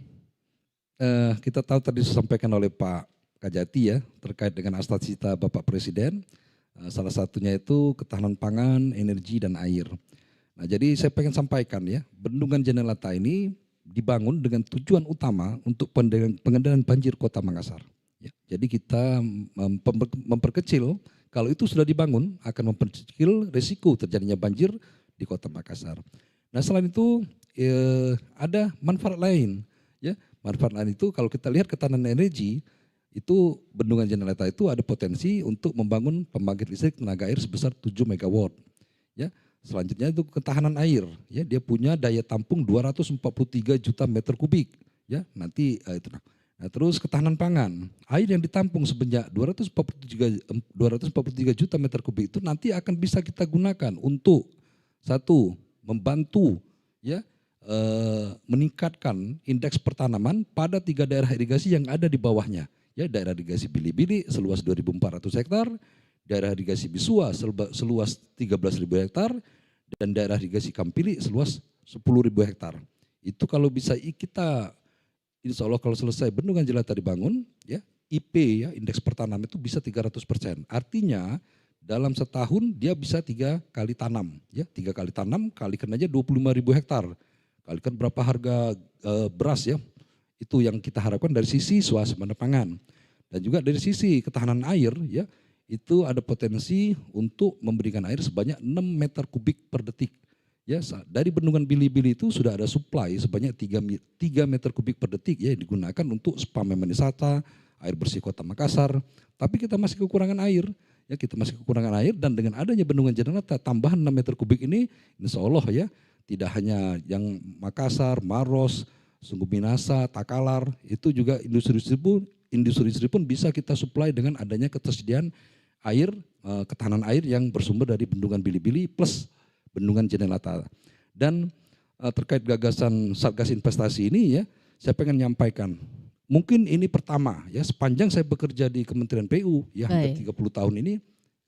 kita tahu tadi disampaikan oleh Pak Kajati ya terkait dengan cita Bapak Presiden, salah satunya itu ketahanan pangan, energi dan air. Nah jadi saya pengen sampaikan ya, Bendungan JNE Lata ini dibangun dengan tujuan utama untuk pengendalian banjir Kota Makassar. Ya, jadi kita memperkecil, kalau itu sudah dibangun akan memperkecil risiko terjadinya banjir di Kota Makassar. Nah selain itu ada manfaat lain. Ya, manfaat lain itu kalau kita lihat ketahanan energi, itu Bendungan JNE Lata itu ada potensi untuk membangun pembangkit listrik tenaga air sebesar 7 MW. Ya. Selanjutnya itu ketahanan air, ya dia punya daya tampung 243 juta meter kubik, ya nanti itu. Nah terus ketahanan pangan, air yang ditampung sebanyak 243 juta meter kubik itu nanti akan bisa kita gunakan untuk satu membantu, ya meningkatkan indeks pertanaman pada 3 daerah irigasi yang ada di bawahnya, ya daerah irigasi Bili-Bili seluas 2.400 hektar. Daerah irigasi Bisua seluas 13.000 hektar dan daerah irigasi Kampili seluas 10.000 hektar. Itu kalau bisa kita, insya Allah kalau selesai Bendungan JNE Lata dibangun, ya IP ya indeks pertanaman itu bisa 300%. Artinya dalam setahun dia bisa 3 kali tanam, ya 3 kali tanam kalikan aja 25.000 hektar. Kalikan berapa harga beras ya? Itu yang kita harapkan dari sisi swasembada pangan dan juga dari sisi ketahanan air ya. Itu ada potensi untuk memberikan air sebanyak 6 meter kubik per detik. Ya, dari bendungan Bili-Bili itu sudah ada supply sebanyak 3 meter kubik per detik ya yang digunakan untuk spam Menisata, air bersih Kota Makassar. Tapi kita masih kekurangan air. Ya, kita masih kekurangan air dan dengan adanya bendungan Jenelata tambahan 6 meter kubik ini insya Allah ya tidak hanya yang Makassar, Maros, Sungguh Minasa, Takalar itu juga industri pun bisa kita supply dengan adanya ketersediaan air, ketahanan air yang bersumber dari bendungan Bili-Bili plus bendungan Jenelata. Dan terkait gagasan Satgas Investasi ini ya, saya pengen nyampaikan. Mungkin ini pertama ya, sepanjang saya bekerja di Kementerian PU ya hampir 30 tahun ini,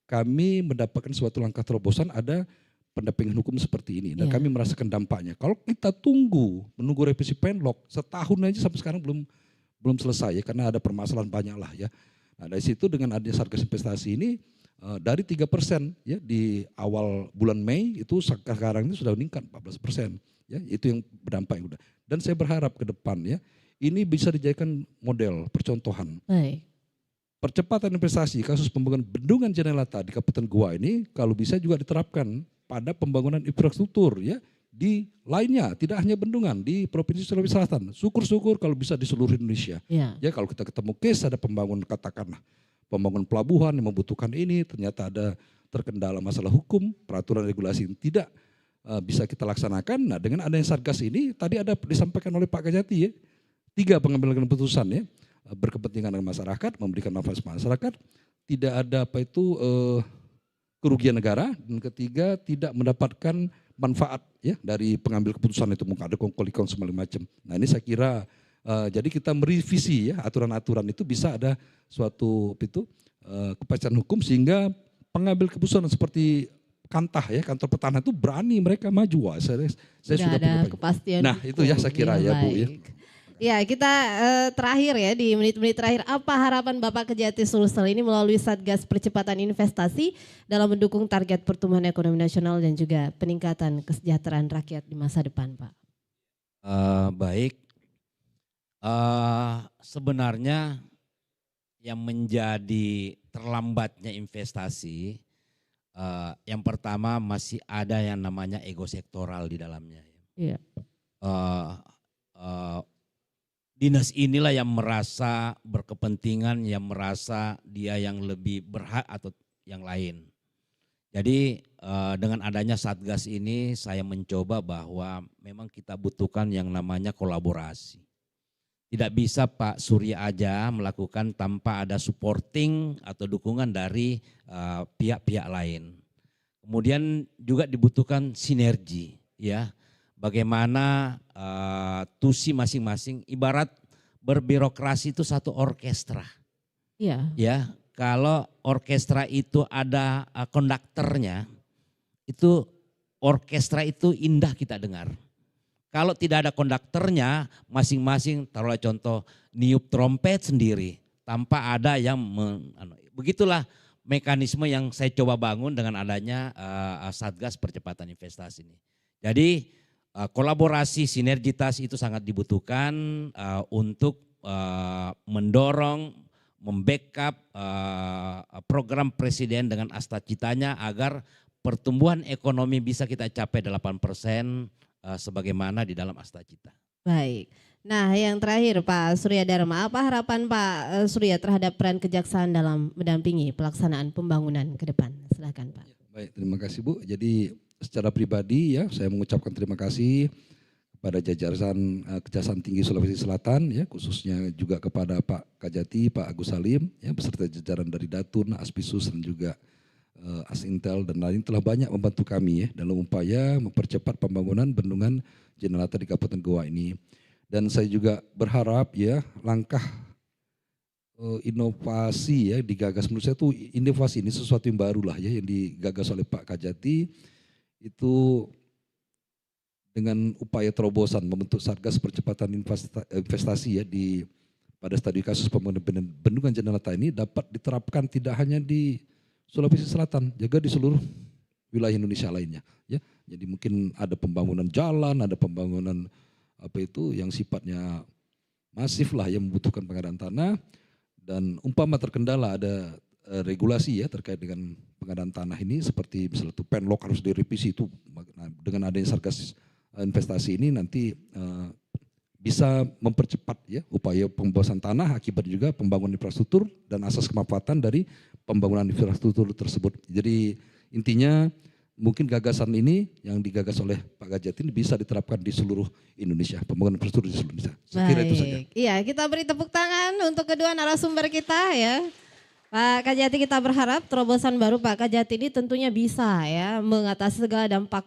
kami mendapatkan suatu langkah terobosan ada pendampingan hukum seperti ini. Dan kami merasakan dampaknya. Kalau kita menunggu revisi Penlok, setahun aja sampai sekarang belum selesai ya, karena ada permasalahan banyak lah ya. Nah dari situ dengan adanya Satgas Investasi ini, dari 3% ya di awal bulan Mei itu sekarang ini sudah meningkat 14% ya, itu yang berdampak udah. Dan saya berharap ke depan ya ini bisa dijadikan model percontohan. Percepatan investasi kasus pembangunan bendungan Jenelata di Kabupaten Goa ini kalau bisa juga diterapkan pada pembangunan infrastruktur ya di lainnya, tidak hanya bendungan di Provinsi Sulawesi Selatan. Syukur-syukur kalau bisa di seluruh Indonesia. Ya kalau kita ketemu case ada pembangunan katakanlah pembangunan pelabuhan yang membutuhkan ini, ternyata ada terkendala masalah hukum, peraturan regulasi yang tidak bisa kita laksanakan. Nah dengan adanya Satgas ini, tadi ada disampaikan oleh Pak Kajati ya, 3 pengambilan keputusan ya, berkepentingan dengan masyarakat, memberikan manfaat masyarakat, tidak ada kerugian negara, dan ketiga tidak mendapatkan manfaat ya dari pengambil keputusan itu, mungkin ada kongkol segala macam. Nah ini saya kira jadi kita merevisi ya aturan-aturan itu bisa ada suatu kepastian hukum sehingga pengambil keputusan seperti Kantah ya, kantor pertahanan itu berani mereka maju. Wah, saya sudah ada kepastian. Nah itu ya saya kira ya Bu ya. Ya kita terakhir ya di menit-menit terakhir, apa harapan Bapak Kejati Sulsel ini melalui Satgas Percepatan Investasi dalam mendukung target pertumbuhan ekonomi nasional dan juga peningkatan kesejahteraan rakyat di masa depan Pak? Baik, sebenarnya yang menjadi terlambatnya investasi, yang pertama masih ada yang namanya ego sektoral di dalamnya. Iya. Dinas inilah yang merasa berkepentingan, yang merasa dia yang lebih berhak atau yang lain. Jadi dengan adanya Satgas ini saya mencoba bahwa memang kita butuhkan yang namanya kolaborasi. Tidak bisa Pak Surya aja melakukan tanpa ada supporting atau dukungan dari pihak-pihak lain. Kemudian juga dibutuhkan sinergi ya. Bagaimana tusi masing-masing, ibarat berbirokrasi itu satu orkestra. Iya. Ya, kalau orkestra itu ada konduktornya, itu orkestra itu indah kita dengar. Kalau tidak ada konduktornya, masing-masing taruhlah contoh niup trompet sendiri tanpa ada yang begitulah mekanisme yang saya coba bangun dengan adanya Satgas Percepatan Investasi ini. Jadi kolaborasi sinergitas itu sangat dibutuhkan untuk mendorong, membackup program presiden dengan astacitanya agar pertumbuhan ekonomi bisa kita capai 8% sebagaimana di dalam astacita. Baik. Nah yang terakhir Pak Surya Dharma, apa harapan Pak Surya terhadap peran kejaksaan dalam mendampingi pelaksanaan pembangunan ke depan? Silakan Pak. Baik, terima kasih Bu. Jadi secara pribadi ya saya mengucapkan terima kasih kepada jajaran Kejaksaan Tinggi Sulawesi Selatan ya, khususnya juga kepada Pak Kajati, Pak Agus Salim ya, beserta jajaran dari Datun, Aspisus dan juga Asintel dan lain telah banyak membantu kami ya dalam upaya mempercepat pembangunan bendungan Jenelata di Kabupaten Goa ini. Dan saya juga berharap ya langkah inovasi ya digagas, menurut saya tuh inovasi ini sesuatu yang baru lah ya yang digagas oleh Pak Kajati itu dengan upaya terobosan membentuk Satgas Percepatan Investasi ya pada stadium kasus pembangunan bendungan Jenelata ini dapat diterapkan tidak hanya di Sulawesi Selatan, juga di seluruh wilayah Indonesia lainnya ya. Jadi mungkin ada pembangunan jalan, ada pembangunan yang sifatnya masif lah yang membutuhkan pengadaan tanah, dan umpama terkendala ada regulasi ya terkait dengan pengadaan tanah ini seperti misalnya itu Penlok harus direvisi itu, nah, dengan adanya Satgas investasi ini nanti bisa mempercepat ya upaya pembebasan tanah akibat juga pembangunan infrastruktur dan asas kemanfaatan dari pembangunan infrastruktur tersebut. Jadi intinya mungkin gagasan ini yang digagas oleh Pak Gajati ini bisa diterapkan di seluruh Indonesia, pembangunan infrastruktur di seluruh Indonesia. Saya kira itu saja. Iya, kita beri tepuk tangan untuk kedua narasumber kita ya. Pak Kajati, kita berharap terobosan baru Pak Kajati ini tentunya bisa ya mengatasi segala dampak